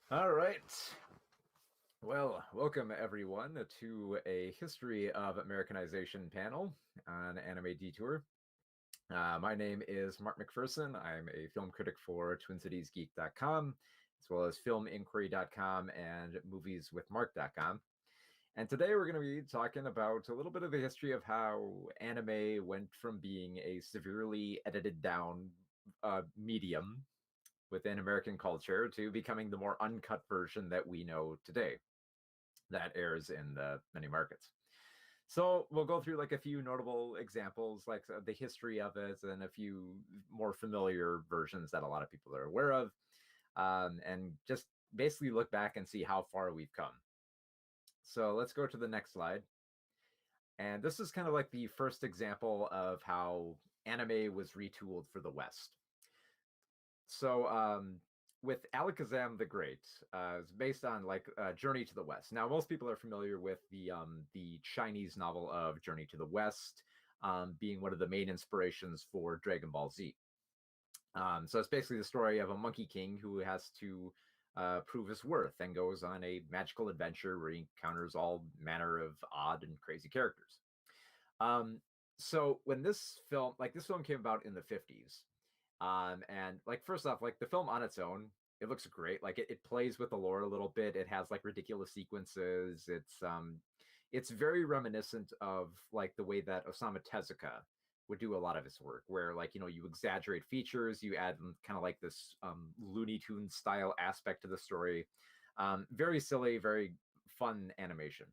All right. Well, welcome everyone to a History of Americanization panel on Anime Detour. My name is Mark McPherson. I'm a film critic for TwinCitiesGeek.com, as well as FilmInquiry.com and MoviesWithMark.com. And today we're going to be talking about a little bit of the history of how anime went from being a severely edited down medium within American culture to becoming the more uncut version that we know today that airs in the many markets. So we'll go through like a few notable examples, like the history of it, and a few more familiar versions that a lot of people are aware of, and just basically look back and see how far we've come. So let's go to the next slide. And this is kind of like the first example of how anime was retooled for the West. So with Alakazam the Great, it's based on like Journey to the West. Now, most people are familiar with the Chinese novel of Journey to the West, being one of the main inspirations for Dragon Ball Z. So it's basically the story of a monkey king who has to prove his worth and goes on a magical adventure where he encounters all manner of odd and crazy characters. Um, so when this film came about in the 50s, and like first off, like the film on its own, it looks great. Like it plays with the lore a little bit. It has like ridiculous sequences. It's very reminiscent of like the way that Osamu Tezuka would do a lot of his work, where like you exaggerate features, you add kind of like this Looney Tunes style aspect to the story. Very silly, very fun animation.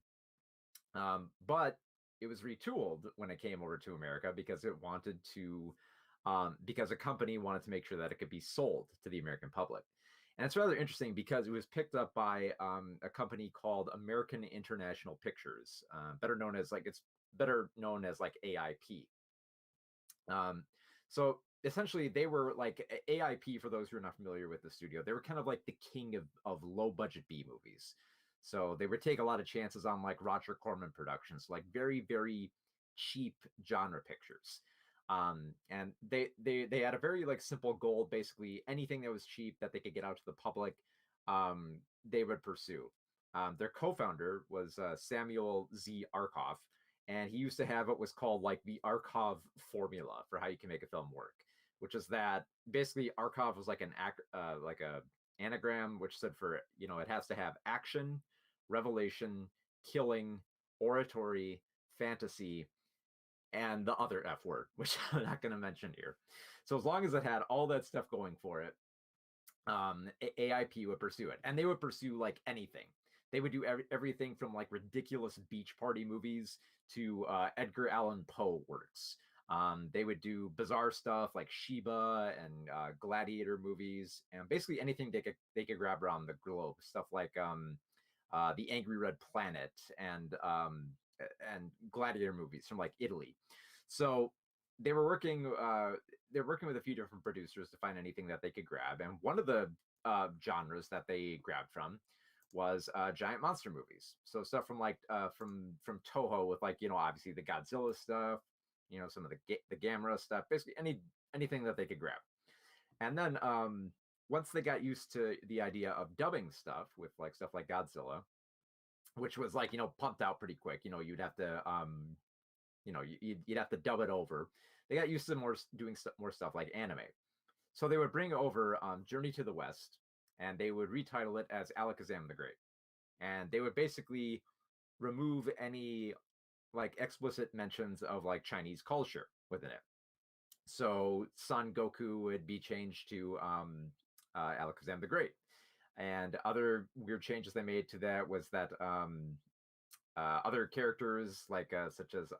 But it was retooled when it came over to America because it wanted to, because a company wanted to make sure that it could be sold to the American public. And it's rather interesting because it was picked up by a company called American International Pictures, better known as like AIP. So essentially, they were like AIP. For those who are not familiar with the studio, they were kind of like the king of low budget B movies. So they would take a lot of chances on like Roger Corman productions, like very, very cheap genre pictures. And they had a very like simple goal. Basically, anything that was cheap that they could get out to the public, they would pursue. Their co-founder was Samuel Z. Arkoff, and he used to have what was called like the Arkoff formula for how you can make a film work, which is that basically Arkoff was like like a anagram, which stood for it has to have action, revelation, killing, oratory, fantasy, and the other F word, which I'm not going to mention here. So as long as it had all that stuff going for it, AIP would pursue it, and they would pursue like anything. They would do everything from like ridiculous beach party movies to Edgar Allan Poe works. They would do bizarre stuff like Sheba and Gladiator movies, and basically anything they could grab around the globe. Stuff like the Angry Red Planet and Gladiator movies from like Italy. So they were working they're working with a few different producers to find anything that they could grab, and one of the genres that they grabbed from was giant monster movies. So stuff from like from Toho with like obviously the Godzilla stuff, some of the Gamera stuff, basically anything that they could grab. And then once they got used to the idea of dubbing stuff with like stuff like Godzilla, which was like pumped out pretty quick, you'd have to you'd have to dub it over. They got used to doing more stuff like anime. So they would bring over Journey to the West, and they would retitle it as Alakazam the Great. And they would basically remove any like explicit mentions of like Chinese culture within it. So Son Goku would be changed to Alakazam the Great. And other weird changes they made to that was that other characters like such as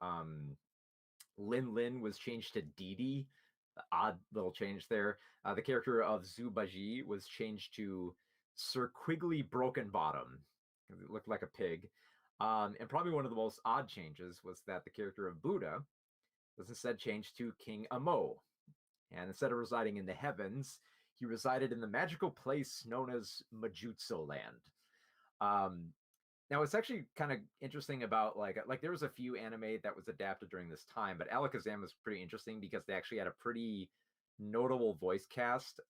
Lin Lin was changed to Dee Dee. Odd little change there. The character of Zubaji was changed to Sir Quigley Broken Bottom because it looked like a pig. And probably one of the most odd changes was that the character of Buddha was instead changed to King Amo. And instead of residing in the heavens, he resided in the magical place known as Majutsu Land. Um, Now it's actually kind of interesting about like there was a few anime that was adapted during this time, but Alakazam was pretty interesting because they actually had a pretty notable voice cast.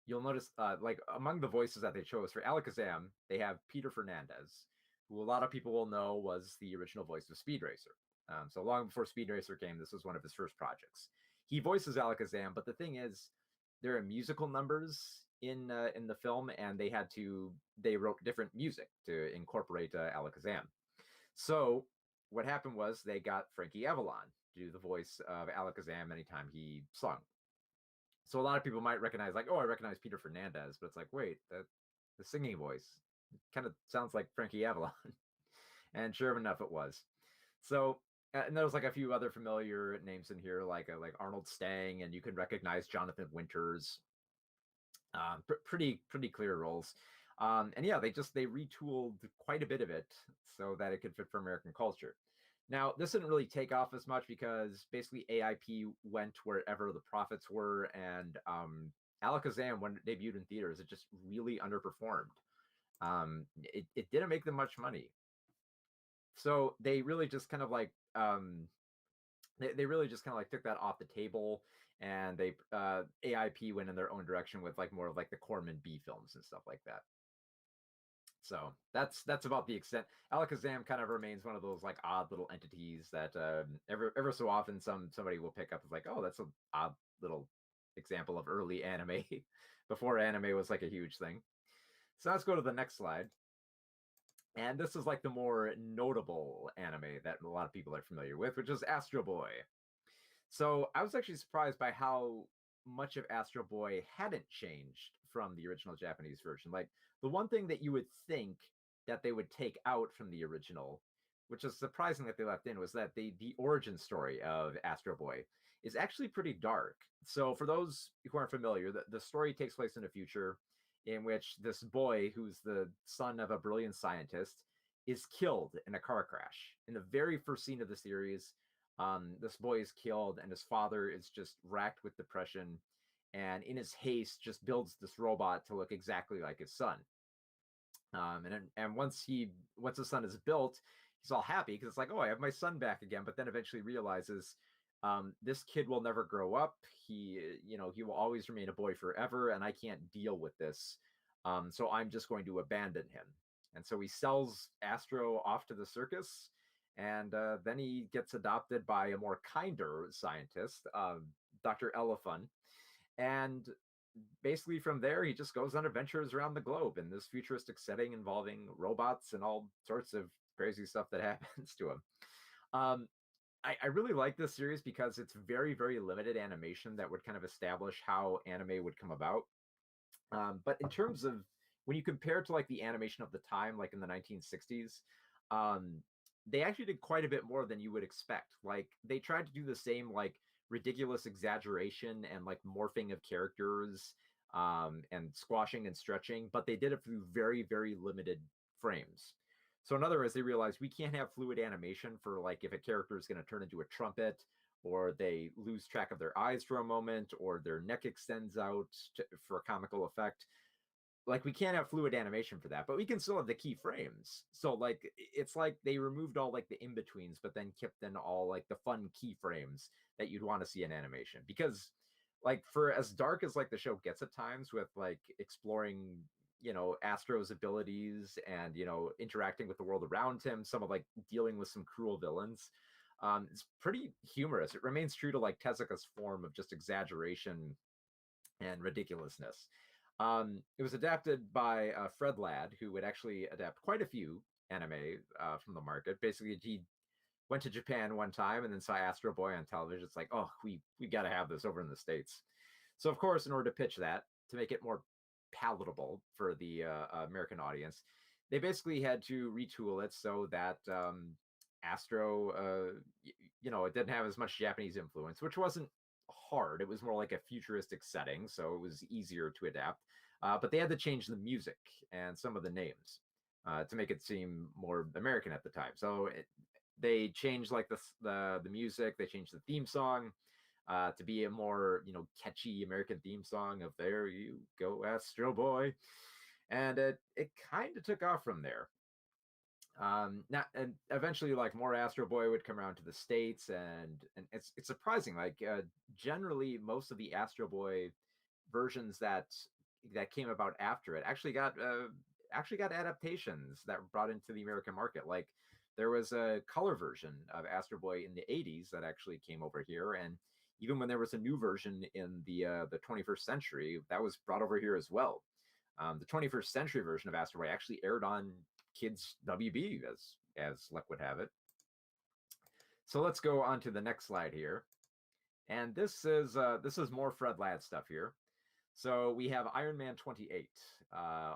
you'll notice, like among the voices that they chose for Alakazam, they have Peter Fernandez, who a lot of people will know was the original voice of Speed Racer. So long before Speed Racer came, this was one of his first projects. He voices Alakazam, but the thing is, there are musical numbers in the film, and they wrote different music to incorporate Alakazam. So what happened was they got Frankie Avalon to do the voice of Alakazam anytime he sung. So a lot of people might recognize, like, oh, I recognize Peter Fernandez, but it's like, wait, that the singing voice kind of sounds like Frankie Avalon. And sure enough, it was. So, and there was like a few other familiar names in here, like Arnold Stang, and you can recognize Jonathan Winters. Pretty clear roles. And yeah, they retooled quite a bit of it so that it could fit for American culture. Now, this didn't really take off as much because basically AIP went wherever the profits were, and Alakazam, when it debuted in theaters, it just really underperformed. It didn't make them much money. So they really just kind of like they really just kind of like took that off the table, and they AIP went in their own direction with like more of like the Corman B films and stuff like that. So that's about the extent. Alakazam kind of remains one of those like odd little entities that ever so often somebody will pick up as like, oh, that's an odd little example of early anime before anime was like a huge thing. So let's go to the next slide. And this is like the more notable anime that a lot of people are familiar with, which is Astro Boy. So I was actually surprised by how much of Astro Boy hadn't changed from the original Japanese version. Like the one thing that you would think that they would take out from the original, which is surprising that they left in, was that the origin story of Astro Boy is actually pretty dark. So for those who aren't familiar, the story takes place in the future in which this boy, who's the son of a brilliant scientist, is killed in a car crash. In the very first scene of the series, this boy is killed, and his father is just racked with depression, and in his haste, just builds this robot to look exactly like his son. And once his son is built, he's all happy because it's like, oh, I have my son back again. But then eventually realizes this kid will never grow up. He will always remain a boy forever, and I can't deal with this. So I'm just going to abandon him. And so he sells Astro off to the circus, and then he gets adopted by a more kinder scientist, Dr. Elephant. And basically from there, he just goes on adventures around the globe in this futuristic setting involving robots and all sorts of crazy stuff that happens to him. I really like this series because it's very, very limited animation that would kind of establish how anime would come about. But in terms of when you compare to like the animation of the time, like in the 1960s, they actually did quite a bit more than you would expect. Like they tried to do the same like ridiculous exaggeration and like morphing of characters and squashing and stretching, but they did it through very, very limited frames. So in other words, they realized we can't have fluid animation for like if a character is going to turn into a trumpet, or they lose track of their eyes for a moment, or their neck extends out for a comical effect. Like we can't have fluid animation for that, but we can still have the key frames. So like it's like they removed all like the in-betweens, but then kept in all like the fun key frames that you'd want to see in animation. Because like for as dark as like the show gets at times with like exploring, Astro's abilities and interacting with the world around him, some of like dealing with some cruel villains, it's pretty humorous. It remains true to like Tezuka's form of just exaggeration and ridiculousness. It was adapted by Fred Ladd, who would actually adapt quite a few anime from the market. Basically, he went to Japan one time and then saw Astro Boy on television. It's like, oh, we got to have this over in the States. So, of course, in order to pitch that, to make it more palatable for the American audience, they basically had to retool it so that Astro, it didn't have as much Japanese influence, which wasn't hard. It was more like a futuristic setting, so it was easier to adapt. But they had to change the music and some of the names to make it seem more American at the time. So they changed like the music. They changed the theme song to be a more catchy American theme song of "There You Go, Astro Boy," and it kind of took off from there. Now and eventually like more Astro Boy would come around to the States, and it's surprising, like generally most of the Astro Boy versions that that came about after it actually got adaptations that were brought into the American market. Like there was a color version of Astro Boy in the 80s that actually came over here, and even when there was a new version in the 21st century, that was brought over here as well. The 21st century version of Astro Boy actually aired on Kids WB, as luck would have it. So let's go on to the next slide here, and this is more Fred Ladd stuff here. So we have Iron Man 28,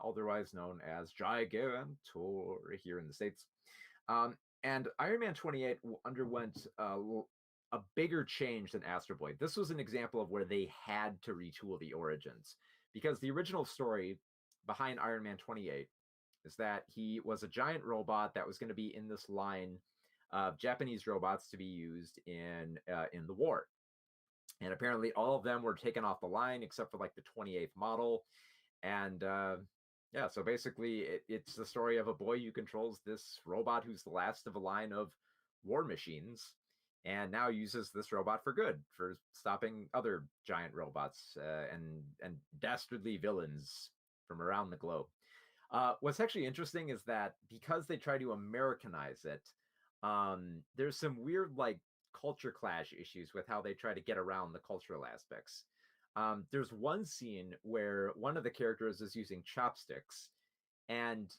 otherwise known as Gigantor here in the States. And Iron Man 28 underwent a bigger change than Astro Boy. This was an example of where they had to retool the origins, because the original story behind Iron Man 28 is that he was a giant robot that was going to be in this line of Japanese robots to be used in the war. And apparently all of them were taken off the line except for like the 28th model. And yeah, so basically it's the story of a boy who controls this robot who's the last of a line of war machines, and now uses this robot for good, for stopping other giant robots and dastardly villains from around the globe. What's actually interesting is that because they try to Americanize it, there's some weird like culture clash issues with how they try to get around the cultural aspects. There's one scene where one of the characters is using chopsticks, and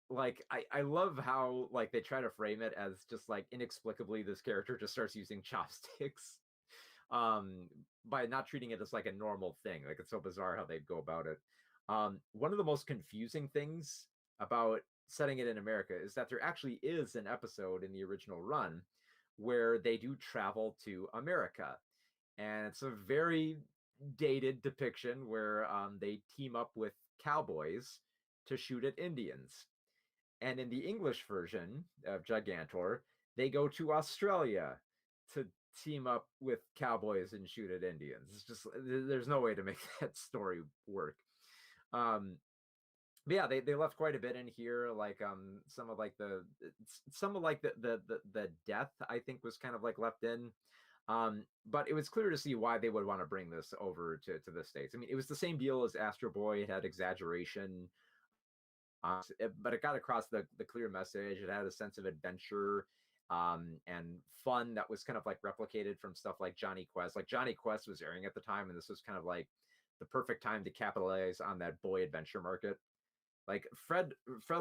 like I love how like they try to frame it as just like inexplicably this character just starts using chopsticks um by not treating it as like a normal thing. Like it's so bizarre how they'd go about it. One of the most confusing things about setting it in America is that there actually is an episode in the original run where they do travel to America, and it's a very dated depiction where they team up with cowboys to shoot at Indians. And in the English version of Gigantor, they go to Australia to team up with cowboys and shoot at Indians. It's just there's no way to make that story work. Um, but yeah, they left quite a bit in here, like some of like the death I think was kind of like left in. But it was clear to see why they would want to bring this over to the States. I mean, it was the same deal as Astro Boy. It had exaggeration, but it got across the clear message. It had a sense of adventure and fun that was kind of like replicated from stuff like Johnny Quest. Like Johnny Quest was airing at the time, and this was kind of like the perfect time to capitalize on that boy adventure market. Like Fred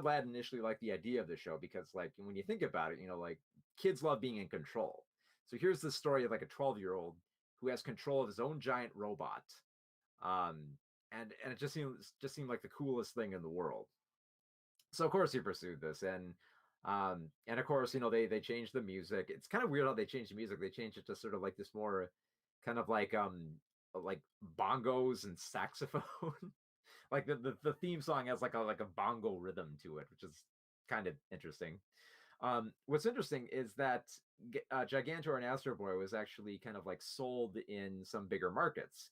Ladd initially liked the idea of the show because, like, when you think about it, you know, like kids love being in control. So here's the story of like a 12-year-old who has control of his own giant robot, um, and it just seemed like the coolest thing in the world. So of course he pursued this, and of course, you know, they changed the music. It's kind of weird how they changed the music. They changed it to sort of like this more kind of like bongos and saxophone. Like the theme song has like a bongo rhythm to it, which is kind of interesting. What's interesting is that Gigantor and Astro Boy was actually kind of like sold in some bigger markets.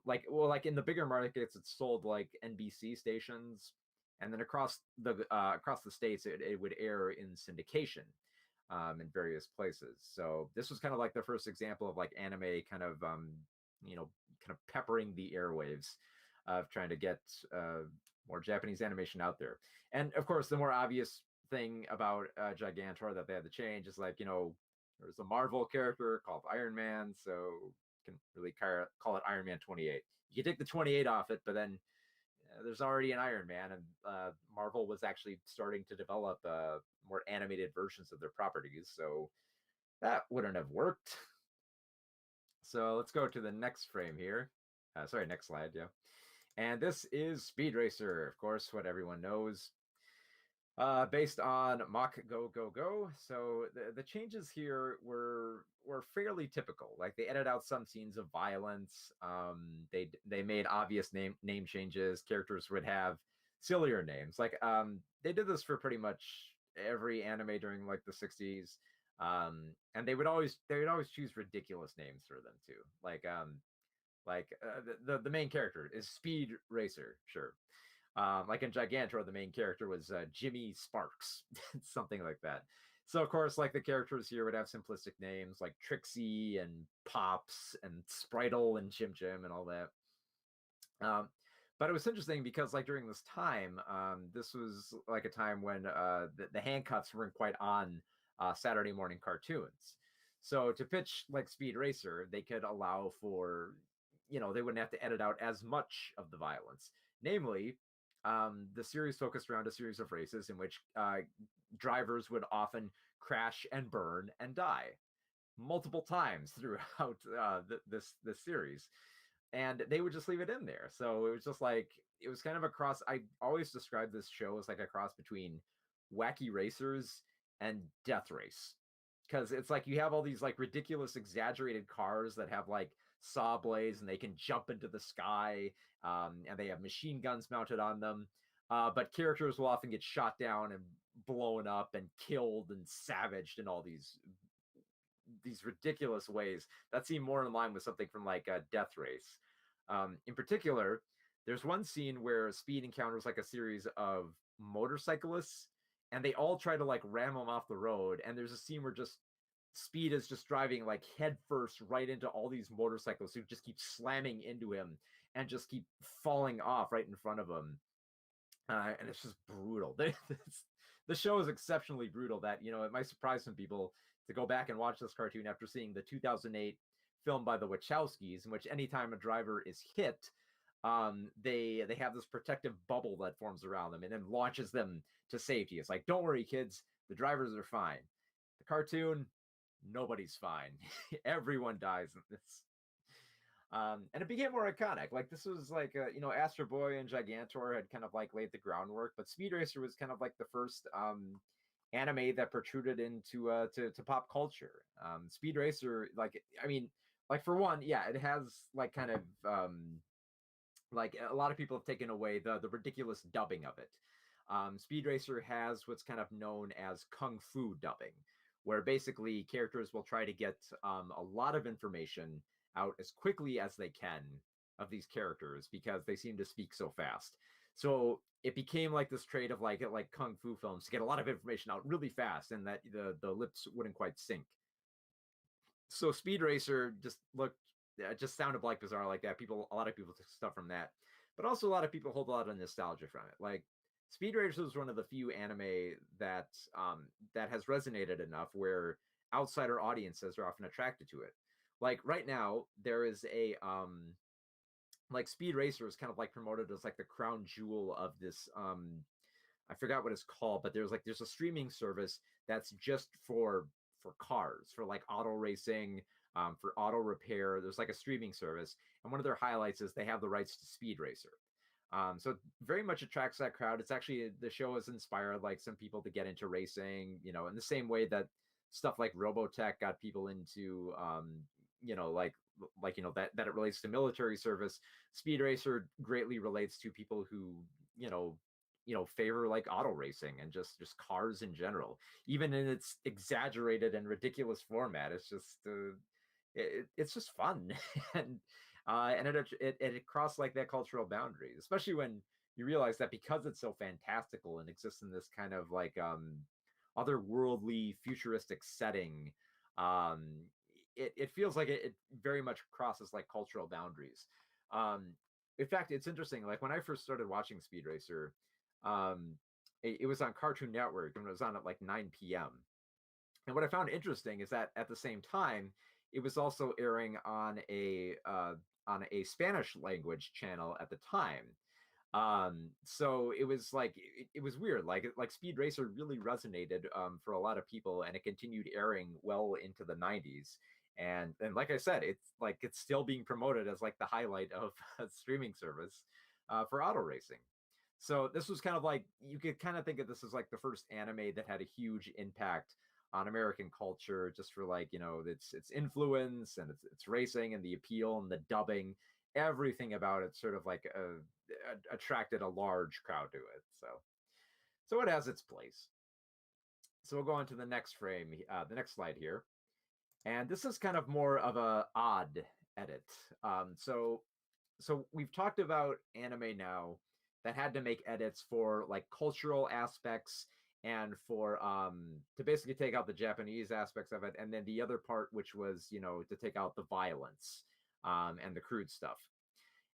Like in the bigger markets, it's sold like NBC stations, and then across the states, it would air in syndication in various places. So this was kind of like the first example of like anime kind of you know, kind of peppering the airwaves of trying to get more Japanese animation out there. And of course, the more obvious thing about Gigantor that they had to change is like, you know, there's a Marvel character called Iron Man, so you can really call it Iron Man 28. You can take the 28 off it, but then there's already an Iron Man, and Marvel was actually starting to develop more animated versions of their properties, so that wouldn't have worked. So let's go to the next frame here. Sorry, next slide, yeah. And this is Speed Racer, of course, what everyone knows. Based on Mach GoGoGo. So the changes here were fairly typical. Like they edited out some scenes of violence. They made obvious name changes. Characters would have sillier names. Like they did this for pretty much every anime during like the 60s. And they would always choose ridiculous names for them too. The main character is Speed Racer, sure. Like in Gigantor, the main character was Jimmy Sparks, something like that. So of course, like the characters here would have simplistic names like Trixie and Pops and Spritle and Chim Chim and all that. But it was interesting because like during this time, this was like a time when the hand cuts weren't quite on Saturday morning cartoons. So to pitch like Speed Racer, they could allow for, they wouldn't have to edit out as much of the violence. Namely, the series focused around a series of races in which drivers would often crash and burn and die multiple times throughout this series, and they would just leave it in there. So it was just like it was kind of a cross. I always describe this show as like a cross between Wacky Racers and Death Race, because it's like you have all these like ridiculous exaggerated cars that have like saw blades and they can jump into the sky, and they have machine guns mounted on them, but characters will often get shot down and blown up and killed and savaged in all these ridiculous ways that seem more in line with something from like a Death Race. In particular, there's one scene where Speed encounters like a series of motorcyclists, and they all try to like ram him off the road. And there's a scene where just Speed is just driving like head first right into all these motorcyclists who just keep slamming into him and just keep falling off right in front of him. And it's just brutal. The show is exceptionally brutal that, it might surprise some people to go back and watch this cartoon after seeing the 2008 film by the Wachowskis, in which anytime a driver is hit, they have this protective bubble that forms around them and then launches them to safety. It's like, don't worry, kids, the drivers are fine. The cartoon, nobody's fine. Everyone dies in this. And it became more iconic. Like this was like, Astro Boy and Gigantor had kind of like laid the groundwork, but Speed Racer was kind of like the first anime that protruded into to pop culture. Speed Racer, like for one, yeah, it has like kind of like a lot of people have taken away the ridiculous dubbing of it. Speed Racer has what's kind of known as kung fu dubbing, where basically characters will try to get a lot of information out as quickly as they can of these characters because they seem to speak so fast. So it became like this trade of like kung fu films to get a lot of information out really fast and that the lips wouldn't quite sync. So Speed Racer just sounded like bizarre like that. A lot of people took stuff from that, but also a lot of people hold a lot of nostalgia from it. Like Speed Racer is one of the few anime that has resonated enough where outsider audiences are often attracted to it. Like right now, there is a like Speed Racer is kind of like promoted as like the crown jewel of this I forgot what it's called, but there's a streaming service that's just for cars, for like auto racing, for auto repair. There's like a streaming service, and one of their highlights is they have the rights to Speed Racer. So it very much attracts that crowd. It's actually the show has inspired like some people to get into racing, in the same way that stuff like Robotech got people into that it relates to military service. Speed Racer greatly relates to people who favor like auto racing and just cars in general, even in its exaggerated and ridiculous format. It's just it's just fun. And it crossed like that cultural boundary, especially when you realize that because it's so fantastical and exists in this kind of like otherworldly futuristic setting, um it feels like it very much crosses like cultural boundaries. In fact, it's interesting, like when I first started watching Speed Racer, it was on Cartoon Network and it was on at like 9 p.m. And what I found interesting is that at the same time, it was also airing on a Spanish language channel at the time. So it was like it was weird. Like Speed Racer really resonated for a lot of people, and it continued airing well into the 90s. And like I said, it's still being promoted as like the highlight of a streaming service for auto racing. So this was kind of like you could kind of think of this as like the first anime that had a huge impact on American culture, just for like its influence and its racing and the appeal and the dubbing, everything about it sort of like attracted a large crowd to it. So it has its place. So we'll go on to the next frame, the next slide here, and this is kind of more of a odd edit. So we've talked about anime now that had to make edits for like cultural aspects and for to basically take out the Japanese aspects of it, and then the other part which was to take out the violence and the crude stuff.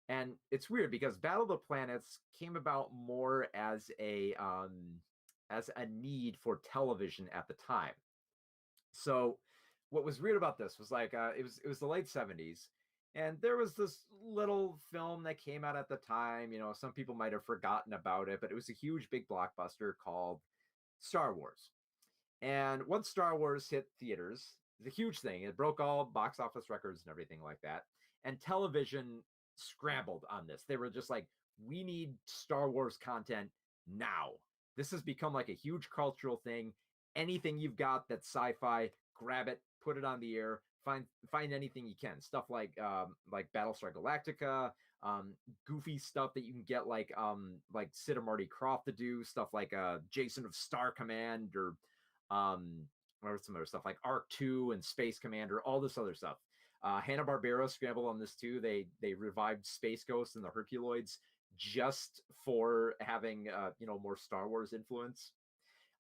And it's weird because Battle of the Planets came about more as a need for television at the time. So what was weird about this was like it was the late 70s, and there was this little film that came out at the time. You know, some people might have forgotten about it, but it was a huge big blockbuster called Star Wars. And once Star Wars hit theaters, it's a huge thing. It broke all box office records and everything like that. And television scrambled on this. They were just like, we need Star Wars content now. This has become like a huge cultural thing. Anything you've got that's sci-fi, grab it, put it on the air. Find anything you can. Stuff like Battlestar Galactica, um, goofy stuff that you can get like Sid and Marty Krofft to do, stuff like Jason of Star Command um, or some other stuff like Arc 2 and Space Commander, all this other stuff. Hanna-Barbera scrambled on this too. They revived Space Ghost and the Herculoids just for having more Star Wars influence.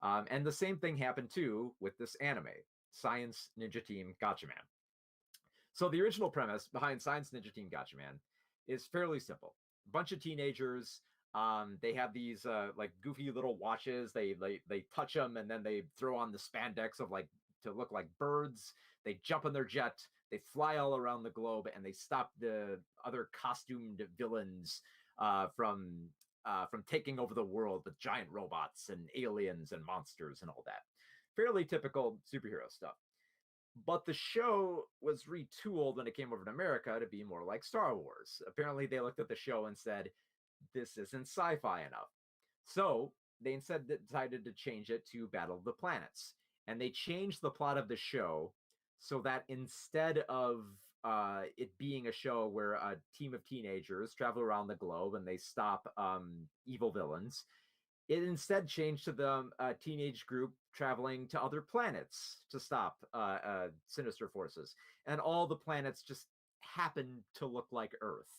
And the same thing happened too with this anime, Science Ninja Team Gatchaman. So the original premise behind Science Ninja Team Gatchaman is fairly simple. A bunch of teenagers. They have these like goofy little watches. They touch them and then they throw on the spandex of like to look like birds. They jump in their jet. They fly all around the globe and they stop the other costumed villains from taking over the world with giant robots and aliens and monsters and all that. Fairly typical superhero stuff. But the show was retooled when it came over to America to be more like Star Wars. Apparently, they looked at the show and said, this isn't sci-fi enough. So they instead decided to change it to Battle of the Planets. And they changed the plot of the show so that instead of it being a show where a team of teenagers travel around the globe and they stop evil villains, it instead changed to the teenage group traveling to other planets to stop sinister forces. And all the planets just happen to look like Earth.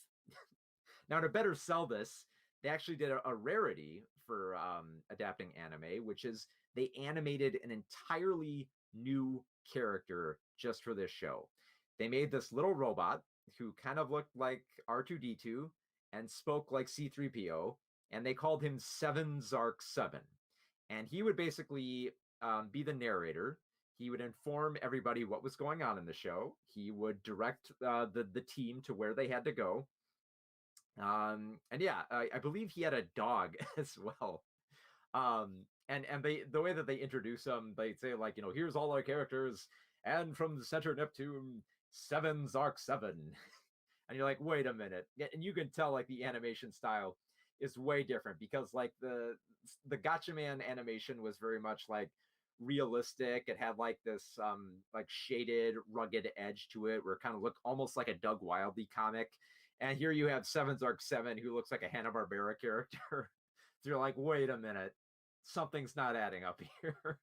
Now, to better sell this, they actually did a rarity for adapting anime, which is they animated an entirely new character just for this show. They made this little robot who kind of looked like R2D2 and spoke like C3PO, and they called him 7 And he would basically be the narrator. He would inform everybody what was going on in the show. He would direct the team to where they had to go. And yeah, I believe he had a dog as well. And the way that they introduce them, they'd say like, here's all our characters, and from the center Neptune, 7. And you're like, wait a minute. And you can tell like the animation style is way different because like the Gatchaman animation was very much like realistic. It had like this like shaded, rugged edge to it where it kind of looked almost like a Doug Wildey comic. And here you have 7 who looks like a Hanna-Barbera character. So you're like, wait a minute, something's not adding up here.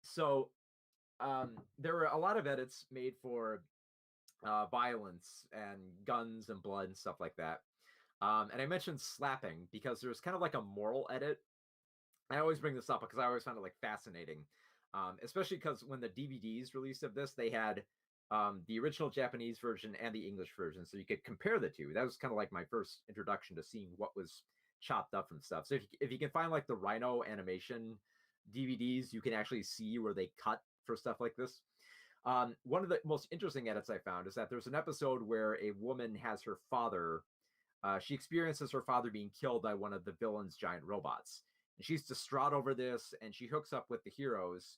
So there were a lot of edits made for violence and guns and blood and stuff like that. And I mentioned slapping because there's kind of like a moral edit. I always bring this up because I always found it like fascinating, especially because when the DVDs released of this, they had the original Japanese version and the English version, so you could compare the two. That was kind of like my first introduction to seeing what was chopped up and stuff. So if you can find like the Rhino animation DVDs, you can actually see where they cut for stuff like this. One of the most interesting edits I found is that there's an episode where a woman has her father. She experiences her father being killed by one of the villain's giant robots. And she's distraught over this, and she hooks up with the heroes.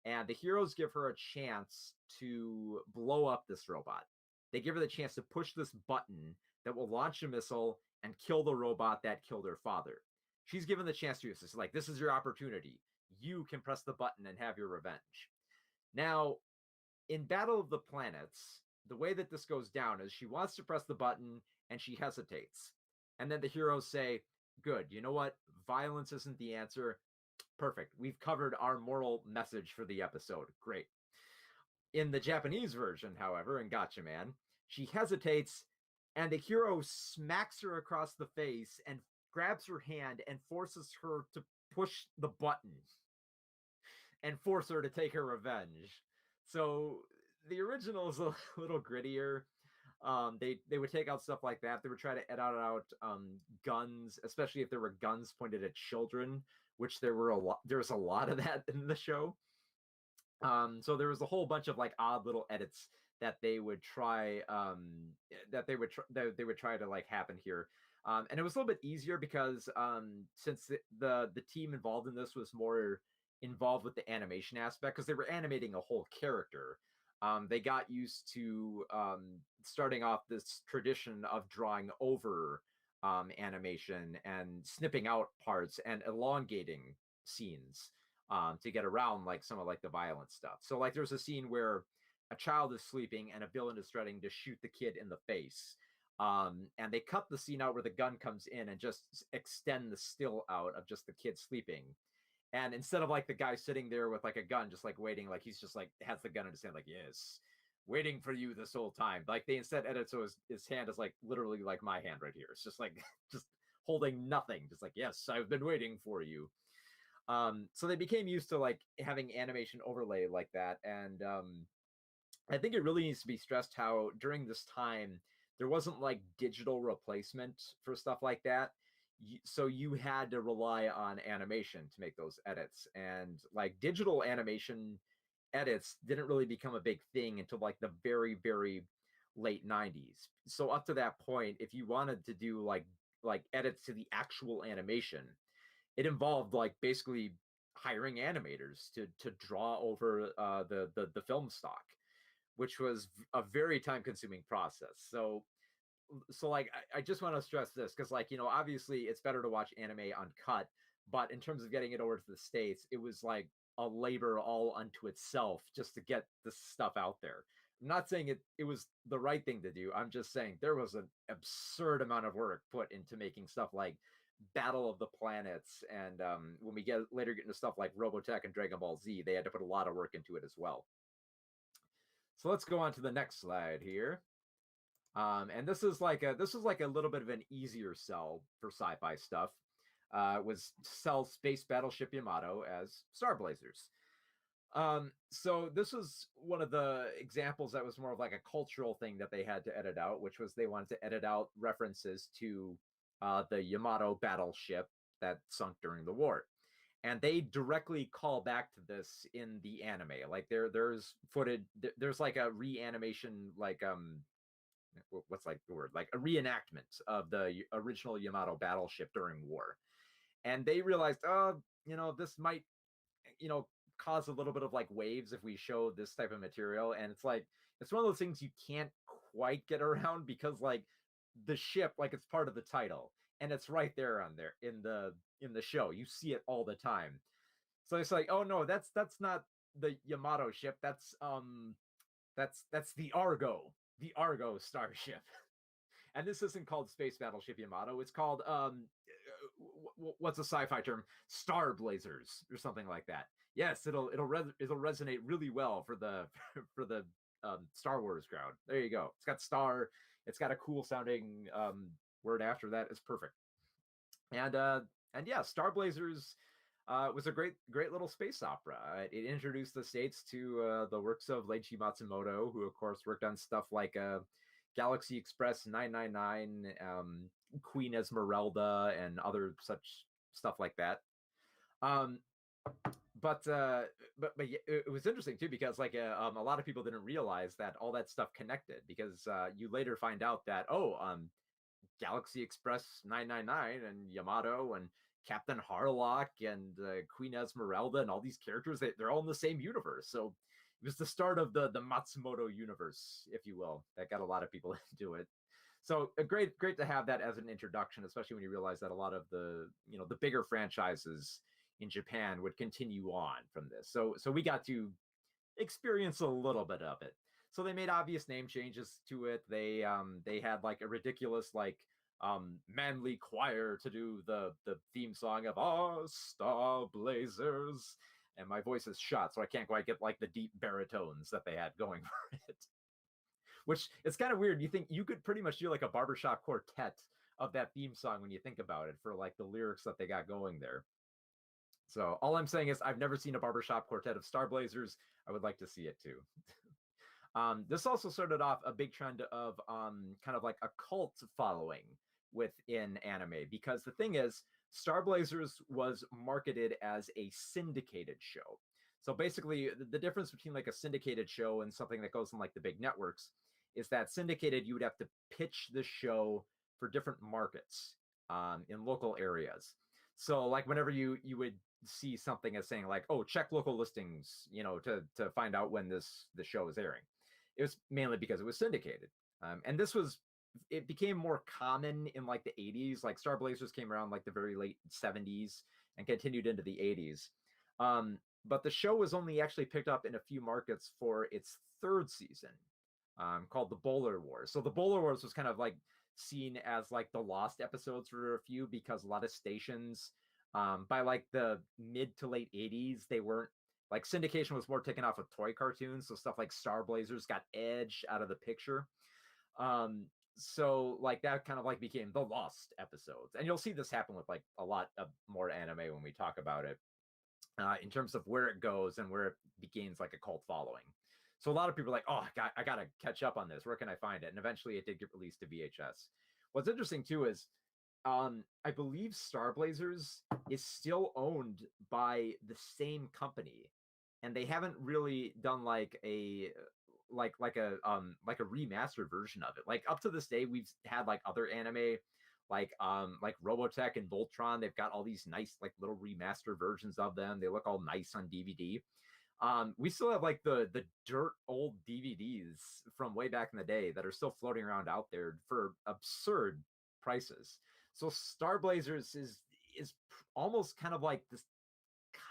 And the heroes give her a chance to blow up this robot. They give her the chance to push this button that will launch a missile and kill the robot that killed her father. She's given the chance to use this. Like, this is your opportunity. You can press the button and have your revenge. Now, in Battle of the Planets, the way that this goes down is she wants to press the button and she hesitates. And then the heroes say, good, you know what? Violence isn't the answer. Perfect. We've covered our moral message for the episode. Great. In the Japanese version, however, in Gatchaman, she hesitates and the hero smacks her across the face and grabs her hand and forces her to push the button and force her to take her revenge. So the original is a little grittier. They would take out stuff like that. They would try to edit out guns, especially if there were guns pointed at children, which there was a lot of that in the show. So there was a whole bunch of like odd little edits that they would try that they would try to like happen here. And it was a little bit easier because since the team involved in this was more involved with the animation aspect, because they were animating a whole character. They got used to starting off this tradition of drawing over animation and snipping out parts and elongating scenes to get around like some of like the violent stuff. So like there's a scene where a child is sleeping and a villain is threatening to shoot the kid in the face. And they cut the scene out where the gun comes in and just extend the still out of just the kid sleeping. And instead of like the guy sitting there with like a gun, just like waiting, like he's just like has the gun in his hand, like, yes, waiting for you this whole time. Like they instead edit so his hand is like literally like my hand right here. It's just like just holding nothing, just like, yes, I've been waiting for you. So they became used to like having animation overlay like that. And I think it really needs to be stressed how during this time there wasn't like digital replacement for stuff like that. So you had to rely on animation to make those edits, and like digital animation edits didn't really become a big thing until like the very late 90s. So up to that point, if you wanted to do like edits to the actual animation, it involved like basically hiring animators to draw over the film stock, which was a very time consuming process. So like I just want to stress this because like obviously it's better to watch anime uncut, but in terms of getting it over to the States, it was like a labor all unto itself just to get this stuff out there. I'm not saying it was the right thing to do. I'm just saying there was an absurd amount of work put into making stuff like Battle of the Planets, and when we later get into stuff like Robotech and Dragon Ball Z, they had to put a lot of work into it as well. So let's go on to the next slide here. And this is like a little bit of an easier sell for sci-fi stuff. Was sell Space Battleship Yamato as Star Blazers. So this was one of the examples that was more of like a cultural thing that they had to edit out, which was they wanted to edit out references to the Yamato battleship that sunk during the war. And they directly call back to this in the anime. Like there's footage, there's like a reanimation, like what's like the word, like a reenactment of the original Yamato battleship during war. And they realized, oh, this might, cause a little bit of like waves if we show this type of material. And it's like it's one of those things you can't quite get around because like the ship, like it's part of the title and it's right there on there in the show. You see it all the time. So it's like, oh no, that's not the Yamato ship. That's the Argo starship. And this isn't called Space Battleship Yamato. It's called what's a sci-fi term? Star Blazers or something like that. Yes, it'll resonate really well for the for the Star Wars crowd. There you go. It's got star. It's got a cool sounding word after that. It's perfect. And yeah, Star Blazers was a great little space opera. It introduced the States to the works of Leiji Matsumoto, who of course worked on stuff like Galaxy Express 999, Queen Esmeralda, and other such stuff like that. But it was interesting too because like a lot of people didn't realize that all that stuff connected because you later find out that Galaxy Express 999 and Yamato and Captain Harlock and Queen Esmeralda and all these characters, they're all in the same universe. So it was the start of the Matsumoto universe, if you will, that got a lot of people into it. So great to have that as an introduction, especially when you realize that a lot of the the bigger franchises in Japan would continue on from this. So we got to experience a little bit of it. So they made obvious name changes to it. They had like a ridiculous like manly choir to do the theme song of Star Blazers. And my voice is shot, so I can't quite get like the deep baritones that they had going for it. Which it's kind of weird. You think you could pretty much do like a barbershop quartet of that theme song when you think about it for like the lyrics that they got going there. So all I'm saying is I've never seen a barbershop quartet of Star Blazers. I would like to see it too. This also started off a big trend of kind of like a cult following within anime, because the thing is, Star Blazers was marketed as a syndicated show. So basically, the difference between like a syndicated show and something that goes on like the big networks is that syndicated, you would have to pitch the show for different markets in local areas. So like whenever you would see something as saying like, oh, check local listings, to find out when the show is airing. It was mainly because it was syndicated, and it became more common in like the 80s. Like Star Blazers came around like the very late 70s and continued into the 80s. But the show was only actually picked up in a few markets for its third season, called the Bowler Wars. So the Bowler Wars was kind of like seen as like the lost episodes for a few, because a lot of stations, by like the mid to late 80s, they weren't like, syndication was more taken off with toy cartoons, so stuff like Star Blazers got edged out of the picture. Um, so like that kind of like became the lost episodes, and you'll see this happen with like a lot of more anime when we talk about it, in terms of where it goes and where it gains like a cult following. So a lot of people are like, oh, I gotta catch up on this. Where can I find it? And eventually it did get released to VHS. What's interesting too is, I believe Star Blazers is still owned by the same company, and they haven't really done like a remastered version of it. Like up to this day, we've had like other anime like Robotech and Voltron. They've got all these nice like little remaster versions of them. They look all nice on DVD. We still have like the dirt old DVDs from way back in the day that are still floating around out there for absurd prices. So Star Blazers is almost kind of like this,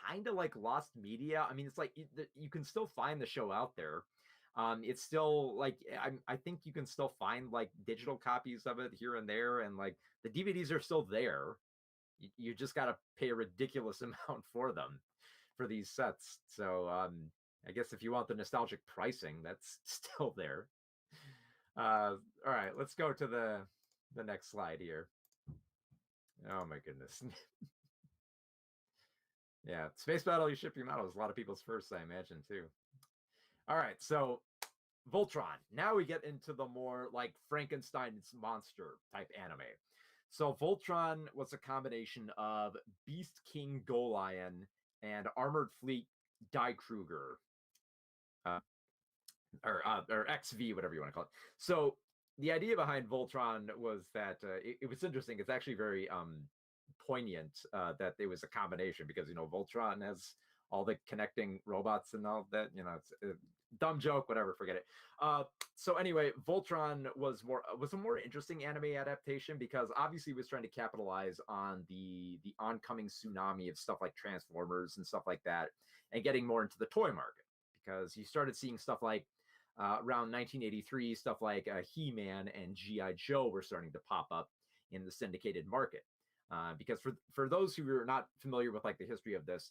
kind of like lost media. I mean, it's like you can still find the show out there. It's still like, I think you can still find like digital copies of it here and there, and like the DVDs are still there. You just got to pay a ridiculous amount for them, for these sets. So I guess if you want the nostalgic pricing, that's still there. All right, let's go to the next slide here. Oh my goodness. Yeah, Space Battleship Yamato is a lot of people's first, I imagine, too. All right, so Voltron. Now we get into the more like Frankenstein's monster type anime. So Voltron was a combination of Beast King Golion and Armored Fleet Die Kruger, uh, or XV, whatever you want to call it. So the idea behind Voltron was that it was interesting. It's actually very poignant that it was a combination, because Voltron has all the connecting robots and all that. It's a dumb joke, whatever, forget it. So anyway, Voltron was a more interesting anime adaptation, because obviously it was trying to capitalize on the oncoming tsunami of stuff like Transformers and stuff like that, and getting more into the toy market, because you started seeing stuff like around 1983, stuff like He-Man and G.I. Joe were starting to pop up in the syndicated market. Because for those who are not familiar with like the history of this,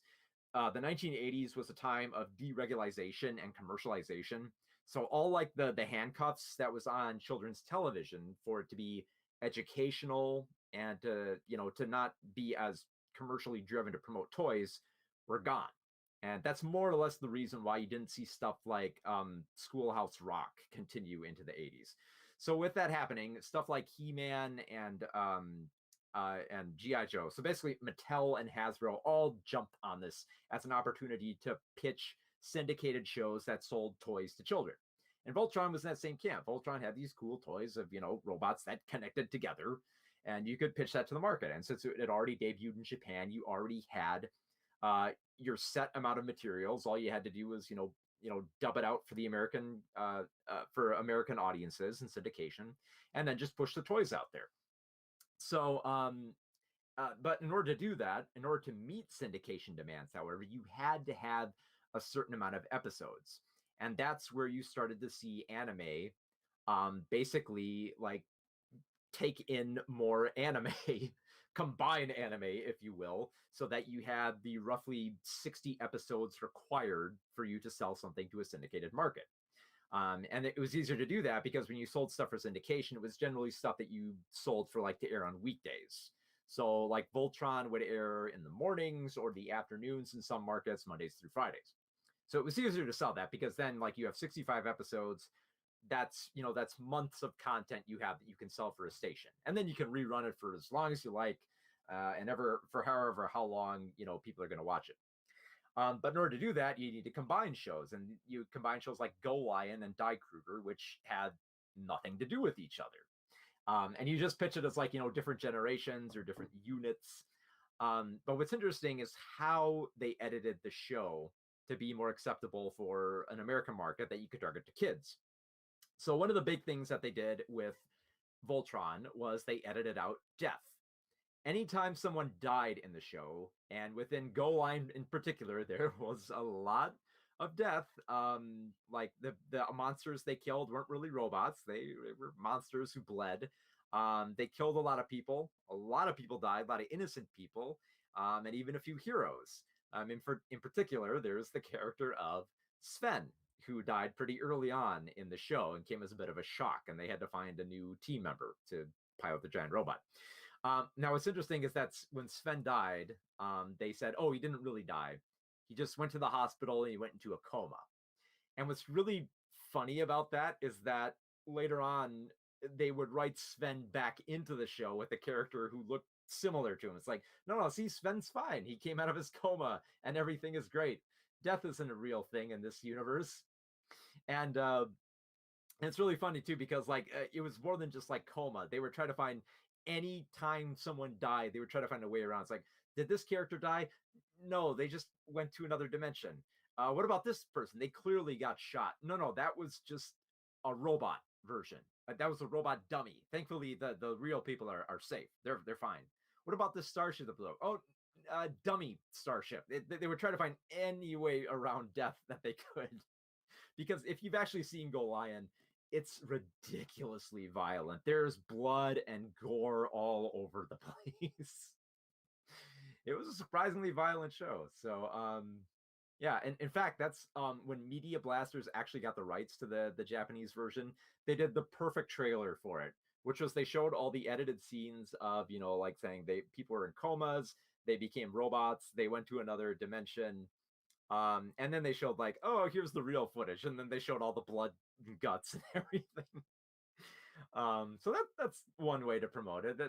the 1980s was a time of deregulation and commercialization. So all like the handcuffs that was on children's television for it to be educational and to not be as commercially driven to promote toys were gone. And that's more or less the reason why you didn't see stuff like Schoolhouse Rock continue into the 80s. So with that happening, stuff like He-Man and G.I. Joe. So basically, Mattel and Hasbro all jumped on this as an opportunity to pitch syndicated shows that sold toys to children. And Voltron was in that same camp. Voltron had these cool toys of, robots that connected together, and you could pitch that to the market. And since it had already debuted in Japan, you already had your set amount of materials. All you had to do was, dub it out for the American for American audiences and syndication, and then just push the toys out there. So, but in order to do that, in order to meet syndication demands, however, you had to have a certain amount of episodes, and that's where you started to see anime, basically like take in more anime, combine anime, if you will, so that you had the roughly 60 episodes required for you to sell something to a syndicated market. And it was easier to do that because when you sold stuff for syndication, it was generally stuff that you sold for like to air on weekdays. So like Voltron would air in the mornings or the afternoons in some markets, Mondays through Fridays. So it was easier to sell that because then like you have 65 episodes. That's that's months of content you have that you can sell for a station, and then you can rerun it for as long as you like, and ever for however how long people are going to watch it. But in order to do that, you need to combine shows, and you combine shows like Go Lion and Die Kruger, which had nothing to do with each other. And you just pitch it as like different generations or different units. But what's interesting is how they edited the show to be more acceptable for an American market that you could target to kids. So one of the big things that they did with Voltron was they edited out death. Anytime someone died in the show, and within Go Line in particular, there was a lot of death. Like the monsters they killed weren't really robots; they were monsters who bled. They killed a lot of people. A lot of people died. A lot of innocent people, and even a few heroes. In particular, there's the character of Sven, who died pretty early on in the show and came as a bit of a shock, and they had to find a new team member to pilot the giant robot. Now, what's interesting is that when Sven died, they said, oh, he didn't really die. He just went to the hospital and he went into a coma. And what's really funny about that is that later on, they would write Sven back into the show with a character who looked similar to him. It's like, no, see, Sven's fine. He came out of his coma and everything is great. Death isn't a real thing in this universe. And it's really funny too, because like it was more than just like coma. They were trying to find any time someone died, they would try to find a way around. It's like, did this character die? No, they just went to another dimension. What about this person? They clearly got shot. No, that was just a robot version. That was a robot dummy. Thankfully, the real people are safe. They're fine. What about this starship that blew up? Oh, dummy starship. They would try to find any way around death that they could. Because if you've actually seen Go Lion, it's ridiculously violent. There's blood and gore all over the place. It was a surprisingly violent show. So yeah, and in fact, that's when Media Blasters actually got the rights to the Japanese version. They did the perfect trailer for it, which was they showed all the edited scenes of like saying people were in comas, they became robots, they went to another dimension. And then they showed like, oh, here's the real footage, and then they showed all the blood and guts and everything. So that's one way to promote it.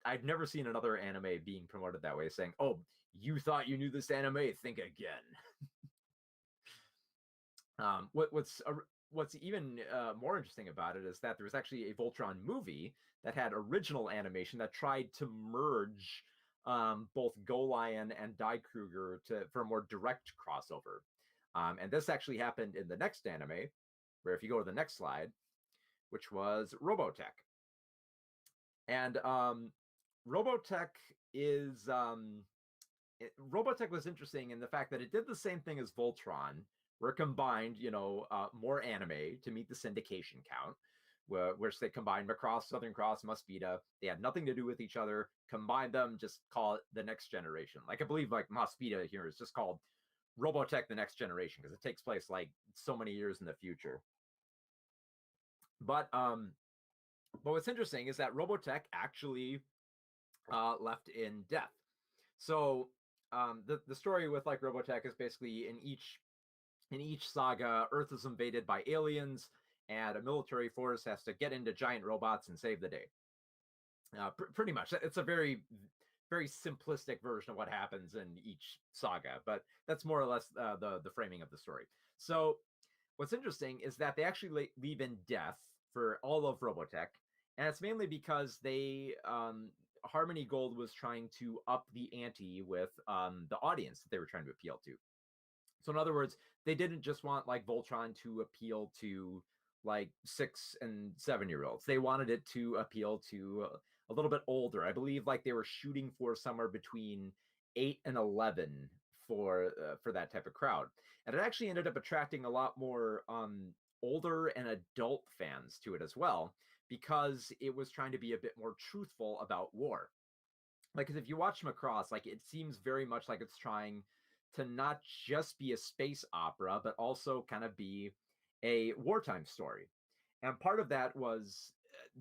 I've never seen another anime being promoted that way, saying, oh, you thought you knew this anime? Think again. What's even more interesting about it is that there was actually a Voltron movie that had original animation that tried to merge both Go Lion and Die Kruger for a more direct crossover. And this actually happened in the next anime, where if you go to the next slide, which was Robotech. And Robotech is Robotech was interesting in the fact that it did the same thing as Voltron, where it combined, more anime to meet the syndication count, which they combined Macross, Southern Cross, Mospeda. They had nothing to do with each other. Combine them, just call it the next generation. Like I believe like Mospeda here is just called Robotech the Next Generation because it takes place like so many years in the future. But what's interesting is that Robotech actually left in death. So the story with like Robotech is basically in each saga, Earth is invaded by aliens, and a military force has to get into giant robots and save the day. Pretty much, it's a very very simplistic version of what happens in each saga, but that's more or less the framing of the story. So what's interesting is that they actually leave in death for all of Robotech, and it's mainly because they Harmony Gold was trying to up the ante with the audience that they were trying to appeal to. So in other words, they didn't just want like Voltron to appeal to like 6 and 7-year-olds. They wanted it to appeal to a little bit older. I believe like they were shooting for somewhere between 8 and 11 for that type of crowd. And it actually ended up attracting a lot more older and adult fans to it as well, because it was trying to be a bit more truthful about war. Like, because if you watch Macross, like it seems very much like it's trying to not just be a space opera, but also kind of be a wartime story. And part of that was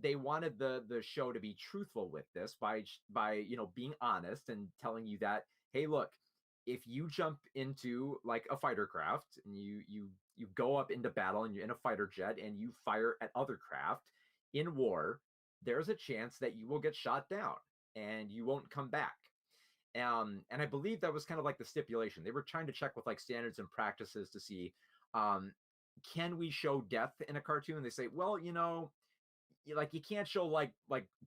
they wanted the show to be truthful with this by being honest and telling you that, hey, look, if you jump into like a fighter craft and you go up into battle and you're in a fighter jet and you fire at other craft in war, there's a chance that you will get shot down and you won't come back. And I believe that was kind of like the stipulation. They were trying to check with like standards and practices to see, um, can we show death in a cartoon? They say, well, like you can't show like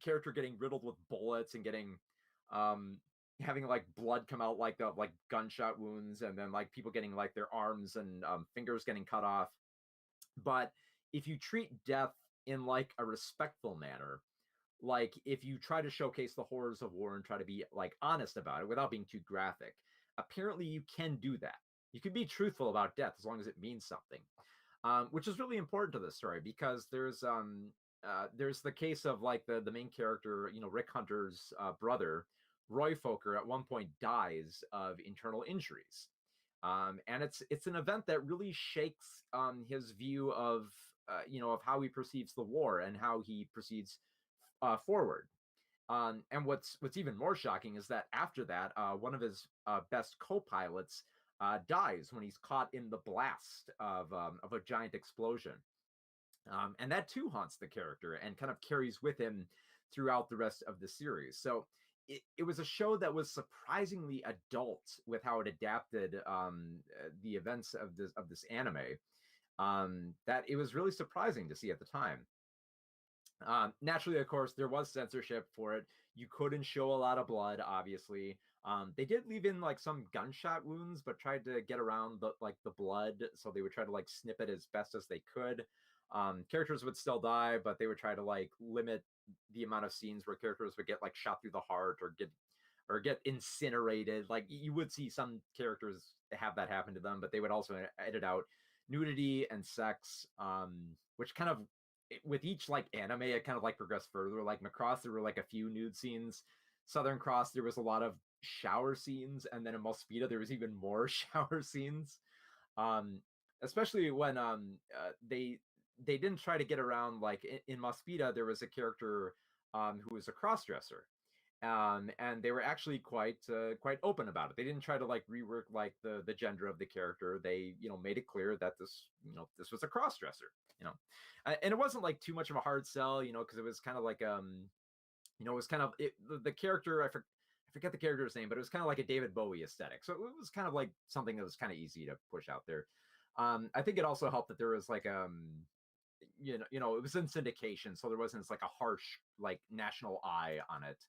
character getting riddled with bullets and getting um having like blood come out like the like gunshot wounds, and then like people getting like their arms and fingers getting cut off. But if you treat death in like a respectful manner, like if you try to showcase the horrors of war and try to be like honest about it without being too graphic, apparently you can do that. You can be truthful about death as long as it means something, which is really important to this story because there's the case of like the main character, Rick Hunter's brother, Roy Fokker, at one point dies of internal injuries, and it's an event that really shakes his view of of how he perceives the war and how he proceeds forward. And what's even more shocking is that after that, one of his best co-pilots dies when he's caught in the blast of a giant explosion. And that too haunts the character and kind of carries with him throughout the rest of the series. So it was a show that was surprisingly adult with how it adapted the events of this anime. That it was really surprising to see at the time. Naturally, of course, there was censorship for it. You couldn't show a lot of blood, obviously. They did leave in like some gunshot wounds, but tried to get around the blood, so they would try to like snip it as best as they could. Characters would still die, but they would try to like limit the amount of scenes where characters would get like shot through the heart or get incinerated. Like you would see some characters have that happen to them, but they would also edit out nudity and sex, which kind of with each like anime, it kind of like progressed further. Like Macross, there were like a few nude scenes. Southern Cross, there was a lot of shower scenes, and then in Mospeda, there was even more shower scenes. Um, Especially when they didn't try to get around like in Mospeda, there was a character who was a crossdresser, and they were actually quite open about it. They didn't try to like rework like the gender of the character. They made it clear that this was a crossdresser. And it wasn't like too much of a hard sell, because it was kind of like it was kind of the character. I forget the character's name, but it was kind of like a David Bowie aesthetic. So it was kind of like something that was kind of easy to push out there. I think it also helped that there was like it was in syndication, so there wasn't like a harsh like national eye on it.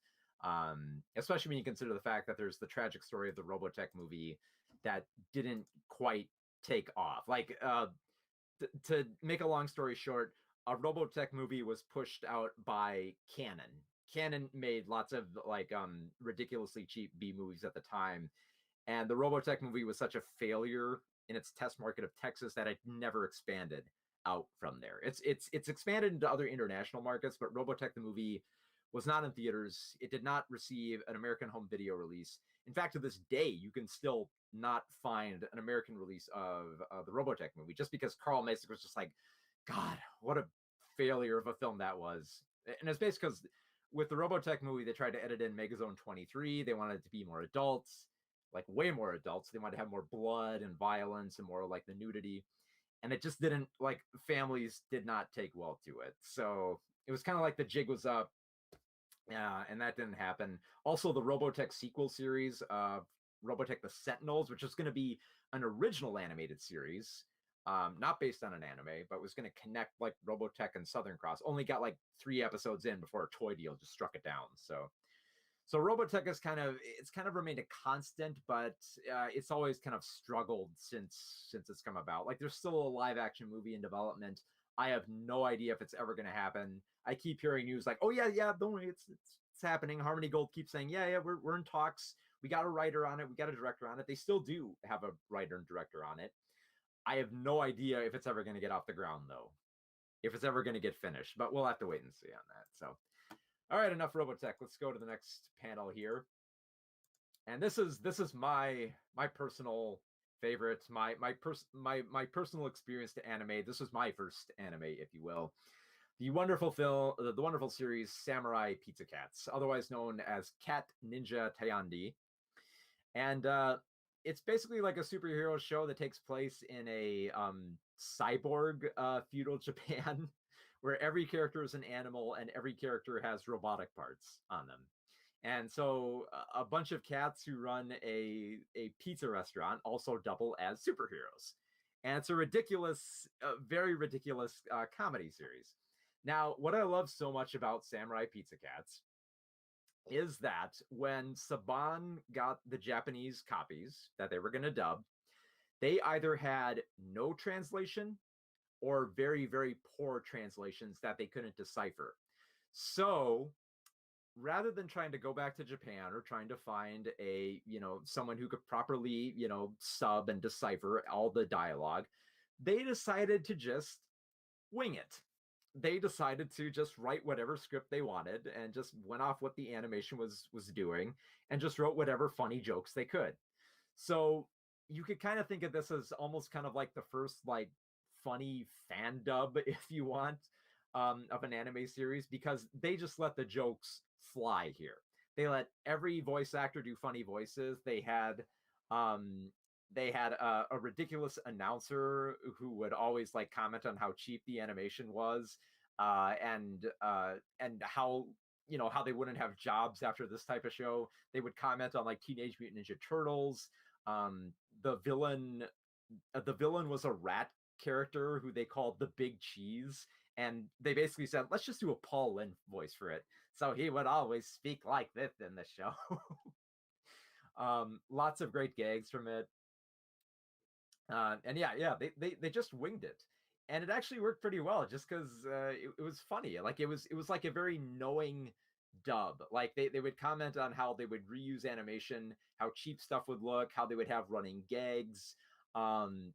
Especially when you consider the fact that there's the tragic story of the Robotech movie that didn't quite take off. Like to make a long story short, a Robotech movie was pushed out by Canon. Canon made lots of like ridiculously cheap B movies at the time, and the Robotech movie was such a failure in its test market of Texas that it never expanded out from there. It's expanded into other international markets, but Robotech the movie was not in theaters. It did not receive an American home video release. In fact, to this day, you can still not find an American release of the Robotech movie, just because Carl Masick was just like, God, what a failure of a film that was. And it's basically because with the Robotech movie, they tried to edit in Megazone 23. They wanted it to be more adults, like way more adults. They wanted to have more blood and violence and more like the nudity. And it just didn't, like, families did not take well to it. So it was kind of like the jig was up. And that didn't happen. Also, the Robotech sequel series, Robotech the Sentinels, which is going to be an original animated series, not based on an anime, but was going to connect like Robotech and Southern Cross, only got like 3 episodes in before a toy deal just struck it down. So Robotech is kind of remained a constant, but it's always kind of struggled since it's come about. Like there's still a live action movie in development. I have no idea if it's ever going to happen. I keep hearing news like, oh yeah, don't worry, it's happening. Harmony Gold keeps saying, yeah, we're in talks. We got a writer on it. We got a director on it. They still do have a writer and director on it. I have no idea if it's ever going to get off the ground though, if it's ever going to get finished, but we'll have to wait and see on that. So, all right, enough Robotech. Let's go to the next panel here. And this is my personal favorite, my personal experience to anime. This was my first anime, if you will. The wonderful film, the wonderful series Samurai Pizza Cats, otherwise known as Cat Ninja Teyandee. And it's basically like a superhero show that takes place in a cyborg feudal Japan, where every character is an animal and every character has robotic parts on them. And so a bunch of cats who run a pizza restaurant also double as superheroes. And it's a ridiculous, very ridiculous comedy series. Now, what I love so much about Samurai Pizza Cats is that when Saban got the Japanese copies that they were going to dub, they either had no translation or very, very poor translations that they couldn't decipher. So rather than trying to go back to Japan or trying to find a, someone who could properly, sub and decipher all the dialogue, they decided to just wing it. They decided to just write whatever script they wanted and just went off what the animation was doing and just wrote whatever funny jokes they could. So you could kind of think of this as almost kind of like the first like funny fan dub, if you want, of an anime series, because they just let the jokes fly here. They let every voice actor do funny voices. Um, they had a ridiculous announcer who would always like comment on how cheap the animation was, and how how they wouldn't have jobs after this type of show. They would comment on like Teenage Mutant Ninja Turtles. Um, the villain was a rat character who they called the Big Cheese, and they basically said, let's just do a Paul Lynde voice for it. So he would always speak like this in the show. Lots of great gags from it. And yeah, they just winged it, and it actually worked pretty well, just because it was funny. Like it was like a very knowing dub. Like they would comment on how they would reuse animation, how cheap stuff would look, how they would have running gags.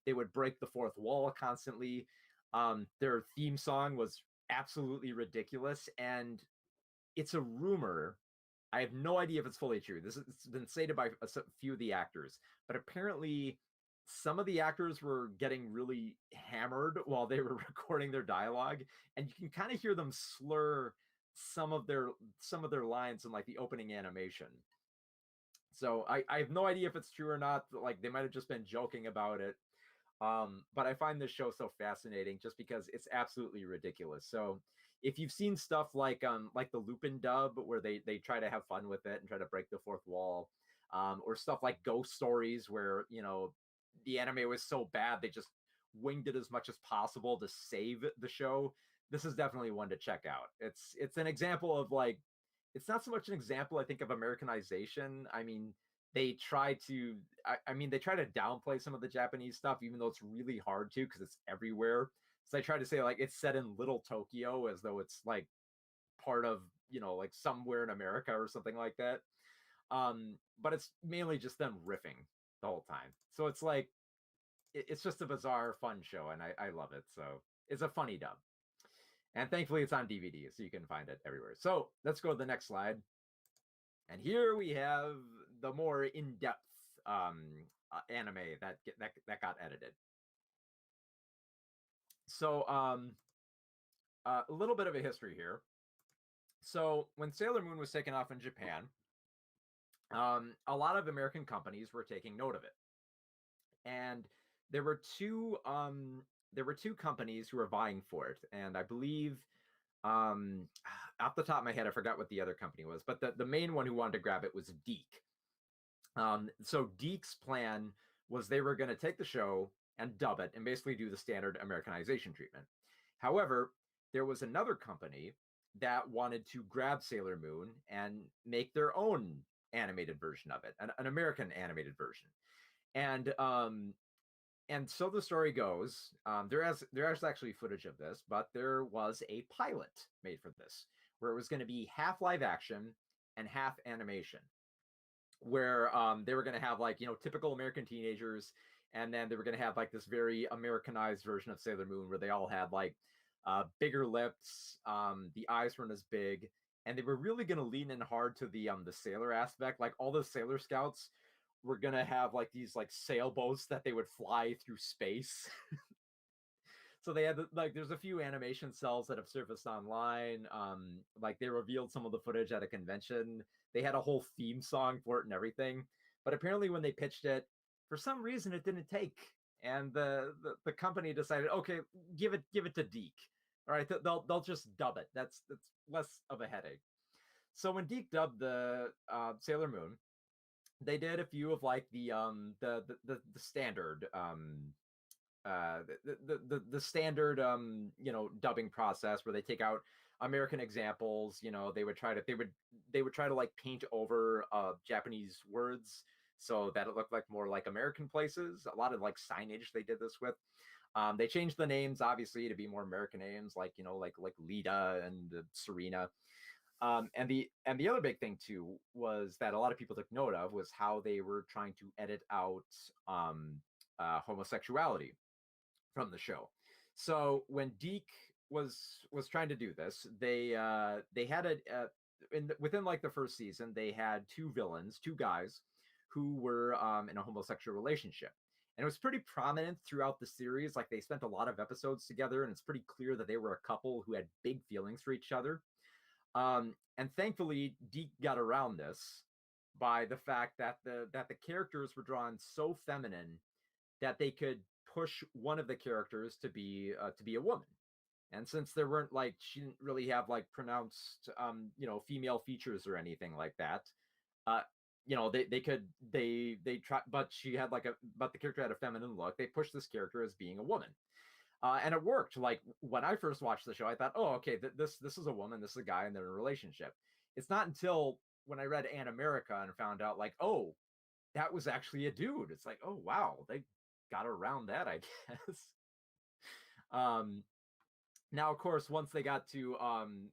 They would break the fourth wall constantly. Their theme song was absolutely ridiculous, and it's a rumor. I have no idea if it's fully true. It's been stated by a few of the actors, but apparently some of the actors were getting really hammered while they were recording their dialogue, and you can kind of hear them slur some of their lines in like the opening animation. So I have no idea if it's true or not. Like they might have just been joking about it. But I find this show so fascinating just because it's absolutely ridiculous. So if you've seen stuff like the Lupin dub where they try to have fun with it and try to break the fourth wall, or stuff like Ghost Stories where the anime was so bad they just winged it as much as possible to save the show, this is definitely one to check out. It's an example of like, it's not so much an example, I think, of Americanization. I mean, they try to they try to downplay some of the Japanese stuff, even though it's really hard to because it's everywhere. So they try to say like it's set in Little Tokyo as though it's like part of like somewhere in America or something like that. But it's mainly just them riffing the whole time. So it's like it's just a bizarre, fun show, and I love it. So it's a funny dub, and thankfully it's on DVD, so you can find it everywhere. So let's go to the next slide. And here we have the more in-depth anime that got edited. So a little bit of a history here. So when Sailor Moon was taken off in Japan, a lot of American companies were taking note of it, and there were two companies who were vying for it, and I believe off the top of my head I forgot what the other company was, but the main one who wanted to grab it was DiC. So DiC's plan was they were going to take the show and dub it and basically do the standard Americanization treatment. However, there was another company that wanted to grab Sailor Moon and make their own animated version of it, an American animated version. And so the story goes, there's actually footage of this, but there was a pilot made for this where it was going to be half live action and half animation, where they were going to have like typical American teenagers, and then they were going to have like this very Americanized version of Sailor Moon where they all had like bigger lips, the eyes weren't as big, and they were really going to lean in hard to the sailor aspect. Like all the Sailor Scouts were going to have like these like sailboats that they would fly through space. So they had like there's a few animation cells that have surfaced online. Like they revealed some of the footage at a convention. They had a whole theme song for it and everything. But apparently when they pitched it, For some reason, it didn't take, and the company decided, okay, give it to Deke. All right, they'll just dub it. That's less of a headache. So when Deke dubbed the Sailor Moon, they did a few of like the standard the standard dubbing process where they take out American examples. They would try to like paint over Japanese words so that it looked like more like American places. A lot of like signage they did this with. They changed the names obviously to be more American names, like like Lita and Serena. And the other big thing too was that a lot of people took note of was how they were trying to edit out homosexuality from the show. So when Deke was trying to do this, they had within like the first season they had two villains, two guys who were in a homosexual relationship. And it was pretty prominent throughout the series. Like they spent a lot of episodes together, and it's pretty clear that they were a couple who had big feelings for each other. And thankfully, Deke got around this by the fact that the characters were drawn so feminine that they could push one of the characters to be a woman. And since there weren't like she didn't really have like pronounced female features or anything like that, uh, they try, but she had but the character had a feminine look. They pushed this character as being a woman. And it worked. Like when I first watched the show, I thought, oh, okay, this is a woman, this is a guy, and they're in a relationship. It's not until when I read An America and found out, like, oh, that was actually a dude. It's like, oh wow, they got around that, I guess. um, Now, of course, once they got to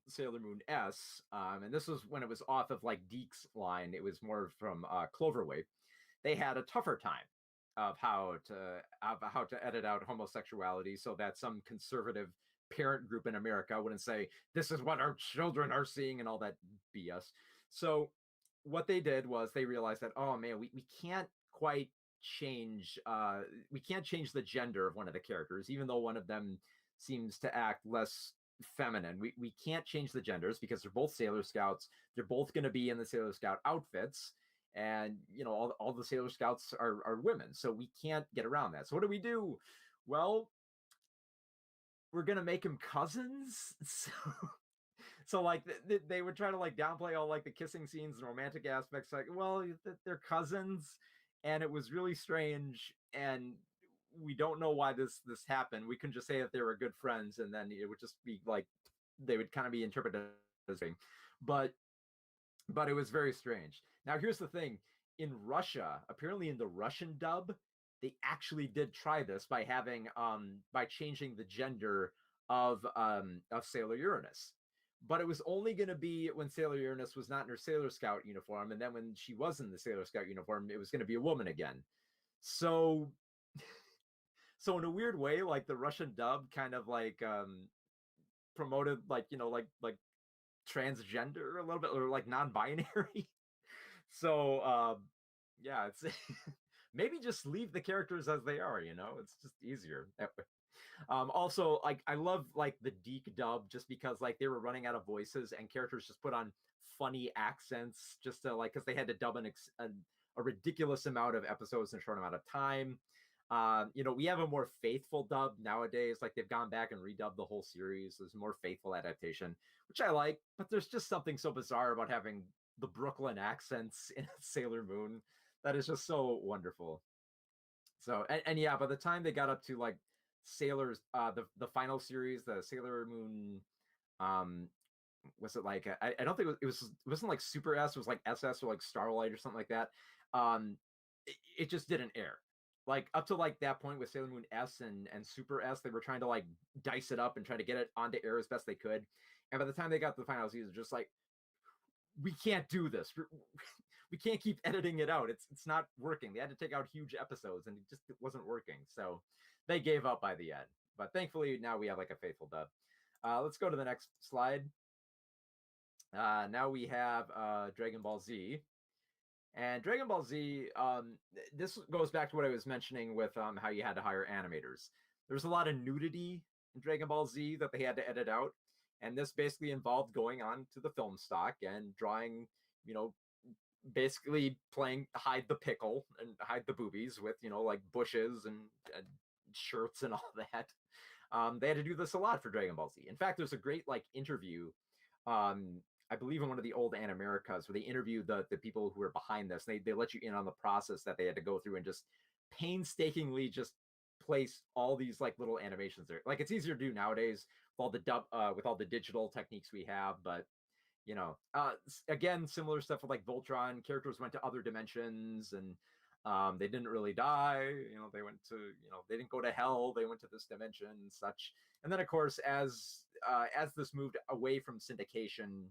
Sailor Moon S, and this was when it was off of like Deke's line, it was more from Cloverweight. They had a tougher time of how to edit out homosexuality so that some conservative parent group in America wouldn't say this is what our children are seeing and all that BS. So what they did was they realized that, oh man, we can't quite change we can't change the gender of one of the characters, even though one of them seems to act less feminine. We can't change the genders because they're both Sailor Scouts. They're both going to be in the Sailor Scout outfits, and all the Sailor Scouts are women, so we can't get around that. So what do? Well, we're gonna make them cousins. So like they would try to like downplay all like the kissing scenes and romantic aspects, like, well, they're cousins, and it was really strange, and we don't know why this happened. We couldn't just say that they were good friends, and then it would just be like they would kind of be interpreted as being, but it was very strange. Now, here's the thing. In Russia, apparently in the Russian dub, they actually did try this by having by changing the gender of Sailor Uranus. But it was only going to be when Sailor Uranus was not in her Sailor Scout uniform, and then when she was in the Sailor Scout uniform, it was going to be a woman again. So so in a weird way, like the Russian dub kind of like promoted like like transgender a little bit, or like non-binary. So yeah, it's maybe just leave the characters as they are, it's just easier that way. Also, like I love like the Deke dub just because like they were running out of voices and characters just put on funny accents just to like, because they had to dub a ridiculous amount of episodes in a short amount of time. We have a more faithful dub nowadays. Like they've gone back and redubbed the whole series. There's a more faithful adaptation, which I like, but there's just something so bizarre about having the Brooklyn accents in Sailor Moon that is just so wonderful. So, and yeah, by the time they got up to like Sailor's, the final series, the Sailor Moon, um, was it like I don't think it wasn't like Super S, it was like SS or like Starlight or something like that. It just didn't air. Like up to like that point with Sailor Moon S and Super S, they were trying to like dice it up and try to get it onto air as best they could. And by the time they got to the final season, just like, we can't do this. We can't keep editing it out. It's not working. They had to take out huge episodes, and it wasn't working. So they gave up by the end. But thankfully, now we have like a faithful dub. Let's go to the next slide. Now we have Dragon Ball Z. And Dragon Ball Z, this goes back to what I was mentioning with how you had to hire animators. There's a lot of nudity in Dragon Ball Z that they had to edit out. And this basically involved going on to the film stock and drawing, basically playing hide the pickle and hide the boobies with, like bushes and shirts and all that. They had to do this a lot for Dragon Ball Z. In fact, there's a great like interview, I believe in one of the old Animericas, where they interview the people who are behind this. They let you in on the process that they had to go through and just painstakingly just place all these like little animations there. Like it's easier to do nowadays with all the digital techniques we have, but again, similar stuff with like Voltron. Characters went to other dimensions and they didn't really die. They went to, they didn't go to hell. They went to this dimension and such. And then, of course, as this moved away from syndication,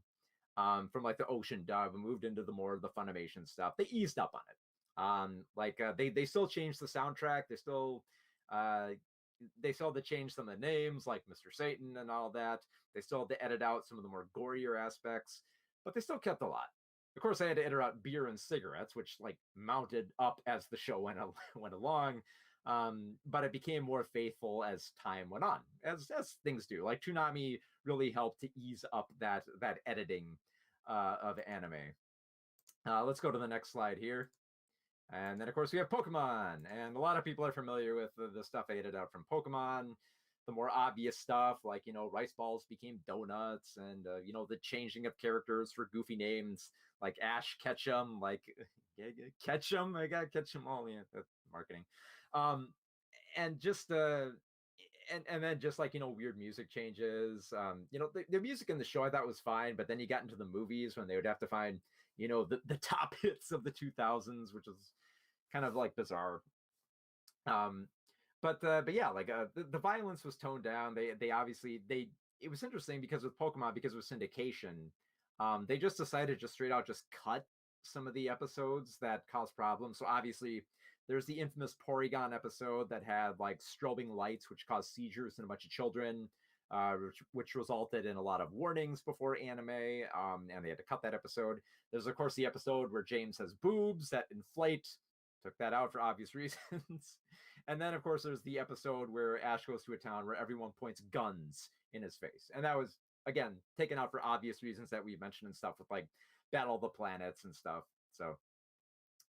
from like the Ocean dub and moved into the more of the Funimation stuff, they eased up on it. They still changed the soundtrack. They still had to change some of the names, like Mr. Satan and all that. They still had to edit out some of the more gorier aspects, but they still kept a lot. Of course, I had to edit out beer and cigarettes, which like mounted up as the show went along. But it became more faithful as time went on, as things do. Like Toonami really helped to ease up that editing of anime. Let's go to the next slide here. And then, of course, we have Pokemon. And a lot of people are familiar with the stuff I edited out from Pokemon. The more obvious stuff, like, rice balls became donuts, and, the changing of characters for goofy names, like Ash Ketchum, like Ketchum. I got Ketchum all in marketing. And just, and then just like, weird music changes. The music in the show I thought was fine, but then you got into the movies when they would have to find, the top hits of the 2000s, which is kind of like bizarre. But yeah, like the violence was toned down. They obviously it was interesting because with Pokemon, because it was syndication, they just decided to just straight out just cut some of the episodes that caused problems. So obviously there's the infamous Porygon episode that had like strobing lights, which caused seizures in a bunch of children, which resulted in a lot of warnings before anime, and they had to cut that episode. There's, of course, the episode where James has boobs that inflate. Took that out for obvious reasons. And then, of course, there's the episode where Ash goes to a town where everyone points guns in his face. And that was, again, taken out for obvious reasons that we mentioned and stuff with, like, Battle of the Planets and stuff. So,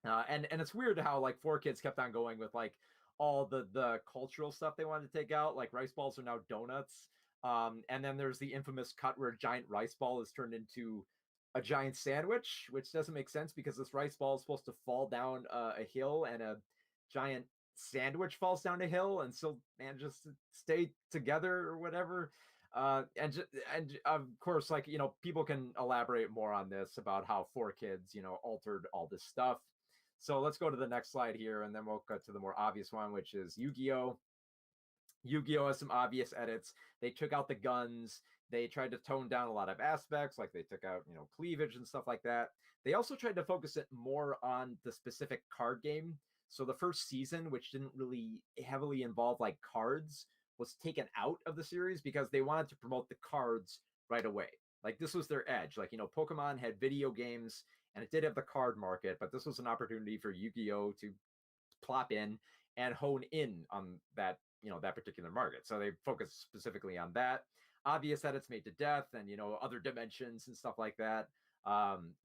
and it's weird how, like, 4Kids kept on going with, like, all the cultural stuff they wanted to take out. Like, rice balls are now donuts. And then there's the infamous cut where a giant rice ball is turned into a giant sandwich, which doesn't make sense because this rice ball is supposed to fall down a hill, and a giant sandwich falls down a hill and still manages to stay together or whatever. And of course, like, people can elaborate more on this about how 4Kids, altered all this stuff. So let's go to the next slide here, and then we'll go to the more obvious one, which is Yu-Gi-Oh! Yu-Gi-Oh! Has some obvious edits. They took out the guns. They tried to tone down a lot of aspects, like they took out, cleavage and stuff like that. They also tried to focus it more on the specific card game. So the first season, which didn't really heavily involve like cards, was taken out of the series because they wanted to promote the cards right away. Like this was their edge. Like, Pokemon had video games and it did have the card market, but this was an opportunity for Yu-Gi-Oh! To plop in and hone in on that, that particular market. So they focused specifically on that. Obvious edits made to death and, other dimensions and stuff like that.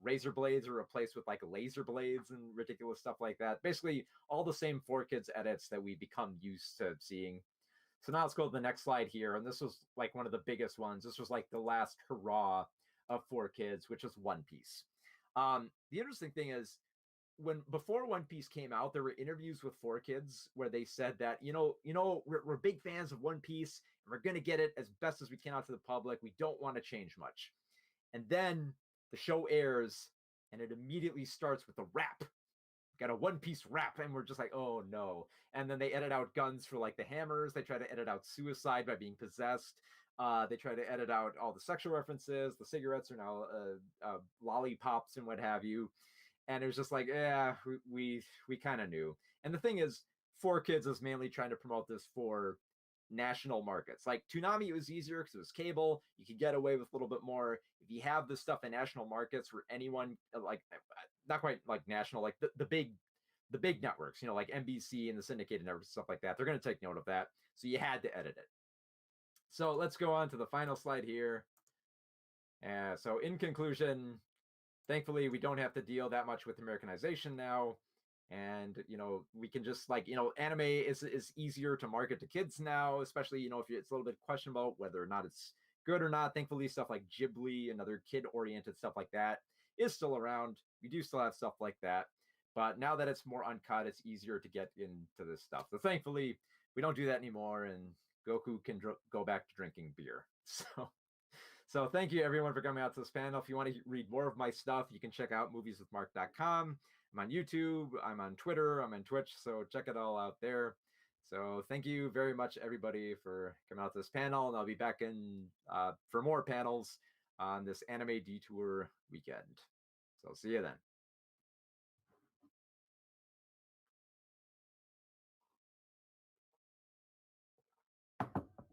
Razor blades are replaced with like laser blades and ridiculous stuff like that. Basically all the same 4Kids edits that we become used to seeing. So now let's go to the next slide here. And this was like one of the biggest ones. This was like the last hurrah of 4Kids, which was One Piece. The interesting thing is, before One Piece came out, there were interviews with 4Kids where they said that, we're big fans of One Piece and we're going to get it as best as we can out to the public. We don't want to change much. And then the show airs and it immediately starts with a rap. Got a One Piece rap, and we're just like, oh no. And then they edit out guns for like the hammers. They try to edit out suicide by being possessed. They try to edit out all the sexual references. The cigarettes are now lollipops and what have you. And it was just like, yeah, we kind of knew. And the thing is, 4Kids is mainly trying to promote this for national markets. Like Toonami, it was easier because it was cable. You could get away with a little bit more. If you have this stuff in national markets where anyone, like, not quite like national, like the big networks, like NBC and the syndicated networks, stuff like that, they're going to take note of that. So you had to edit it. So let's go on to the final slide here. So in conclusion, thankfully we don't have to deal that much with Americanization now. And we can just anime is easier to market to kids now, especially if it's a little bit questionable whether or not it's good or not. Thankfully, stuff like Ghibli and other kid-oriented stuff like that is still around. We do still have stuff like that, but now that it's more uncut, it's easier to get into this stuff. So thankfully, we don't do that anymore, and Goku can go back to drinking beer. So thank you everyone for coming out to this panel. If you want to read more of my stuff, you can check out movieswithmark.com. I'm on YouTube, I'm on Twitter, I'm on Twitch, so check it all out there. So thank you very much, everybody, for coming out to this panel, and I'll be back in for more panels on this Anime Detour weekend. So see you then.